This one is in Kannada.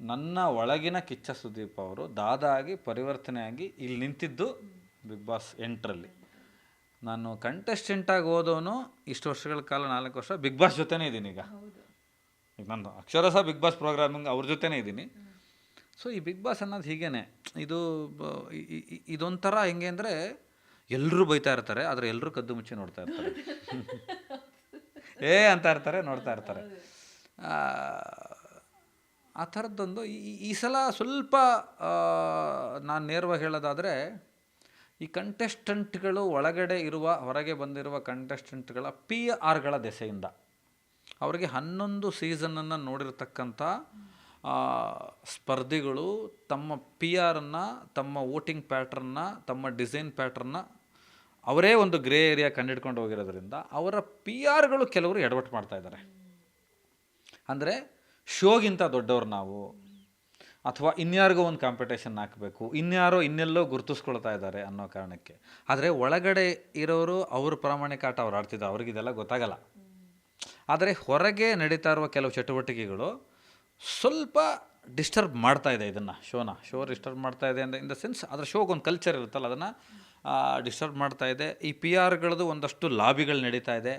ನನ್ನ ಒಳಗಿನ ಕಿಚ್ಚ ಸುದೀಪ್ ಅವರು ದಾದಾಗಿ ಪರಿವರ್ತನೆಯಾಗಿ ಇಲ್ಲಿ ನಿಂತಿದ್ದು ಬಿಗ್ ಬಾಸ್ 8ರಲ್ಲಿ. ನಾನು ಕಂಟೆಸ್ಟೆಂಟಾಗಿ ಹೋದವನು ಇಷ್ಟು ವರ್ಷಗಳ ಕಾಲ 4 ವರ್ಷ ಬಿಗ್ ಬಾಸ್ ಜೊತೆನೇ ಇದ್ದೀನಿ. ಈಗ ನಾನು ಅಕ್ಷರಶಃ ಬಿಗ್ ಬಾಸ್ ಪ್ರೋಗ್ರಾಮಿಂಗ್ ಅವ್ರ ಜೊತೆನೇ ಇದ್ದೀನಿ. ಸೊ ಈ ಬಿಗ್ ಬಾಸ್ ಅನ್ನೋದು ಹೀಗೇ, ಇದೊಂಥರ ಹೆಂಗೆ ಅಂದರೆ ಎಲ್ಲರೂ ಬೈತಾ ಇರ್ತಾರೆ, ಆದರೆ ಎಲ್ಲರೂ ಕದ್ದು ಮುಚ್ಚಿ ನೋಡ್ತಾ ಇರ್ತಾರೆ. ಅಂತ ಇರ್ತಾರೆ, ನೋಡ್ತಾ ಇರ್ತಾರೆ. ಆ ಥರದ್ದೊಂದು ಈ ಸಲ ಸ್ವಲ್ಪ ನಾನು ನೇರವಾಗಿ ಹೇಳೋದಾದರೆ, ಈ ಕಂಟೆಸ್ಟೆಂಟ್ಗಳು ಒಳಗಡೆ ಇರುವ ಹೊರಗೆ ಬಂದಿರುವ ಕಂಟೆಸ್ಟೆಂಟ್ಗಳ PR ದೆಸೆಯಿಂದ ಅವರಿಗೆ 11 ಸೀಸನನ್ನು ನೋಡಿರ್ತಕ್ಕಂಥ ಸ್ಪರ್ಧಿಗಳು ತಮ್ಮ PR ತಮ್ಮ ವೋಟಿಂಗ್ ಪ್ಯಾಟ್ರನ್ನ, ತಮ್ಮ ಡಿಸೈನ್ ಪ್ಯಾಟ್ರನ್ನ ಅವರೇ ಒಂದು ಗ್ರೇ ಏರಿಯಾ ಕಂಡಿಡ್ಕೊಂಡು ಹೋಗಿರೋದ್ರಿಂದ ಅವರ PR ಕೆಲವರು ಎಡವಟ್ಟು ಮಾಡ್ತಾಯಿದ್ದಾರೆ. ಅಂದರೆ ಶೋಗಿಂತ ದೊಡ್ಡವ್ರು ನಾವು, ಅಥವಾ ಇನ್ಯಾರಿಗೋ ಒಂದು ಕಾಂಪಿಟೇಷನ್ ಹಾಕಬೇಕು, ಇನ್ನೆಲ್ಲೋ ಗುರುತಿಸ್ಕೊಳ್ತಾ ಇದ್ದಾರೆ ಅನ್ನೋ ಕಾರಣಕ್ಕೆ. ಆದರೆ ಒಳಗಡೆ ಇರೋರು ಅವ್ರ ಪ್ರಾಮಾಣಿಕ ಆಟ ಅವ್ರು ಆಡ್ತಿದ್ದಾರೆ, ಅವ್ರಿಗಿದೆಲ್ಲ ಗೊತ್ತಾಗಲ್ಲ. ಆದರೆ ಹೊರಗೆ ನಡೀತಾ ಇರುವ ಕೆಲವು ಚಟುವಟಿಕೆಗಳು ಸ್ವಲ್ಪ ಡಿಸ್ಟರ್ಬ್ ಮಾಡ್ತಾ ಇದೆ ಇದನ್ನು, ಶೋ ಡಿಸ್ಟರ್ಬ್ ಮಾಡ್ತಾ ಇದೆ ಇನ್ ದ ಸೆನ್ಸ್ ಅದರ ಶೋಗೆ ಒಂದು ಕಲ್ಚರ್ ಇರುತ್ತಲ್ಲ, ಅದನ್ನು ಡಿಸ್ಟರ್ಬ್ ಮಾಡ್ತಾ ಇದೆ. ಈ PR ಒಂದಷ್ಟು ಲಾಬಿಗಳು ನಡೀತಾ ಇದೆ.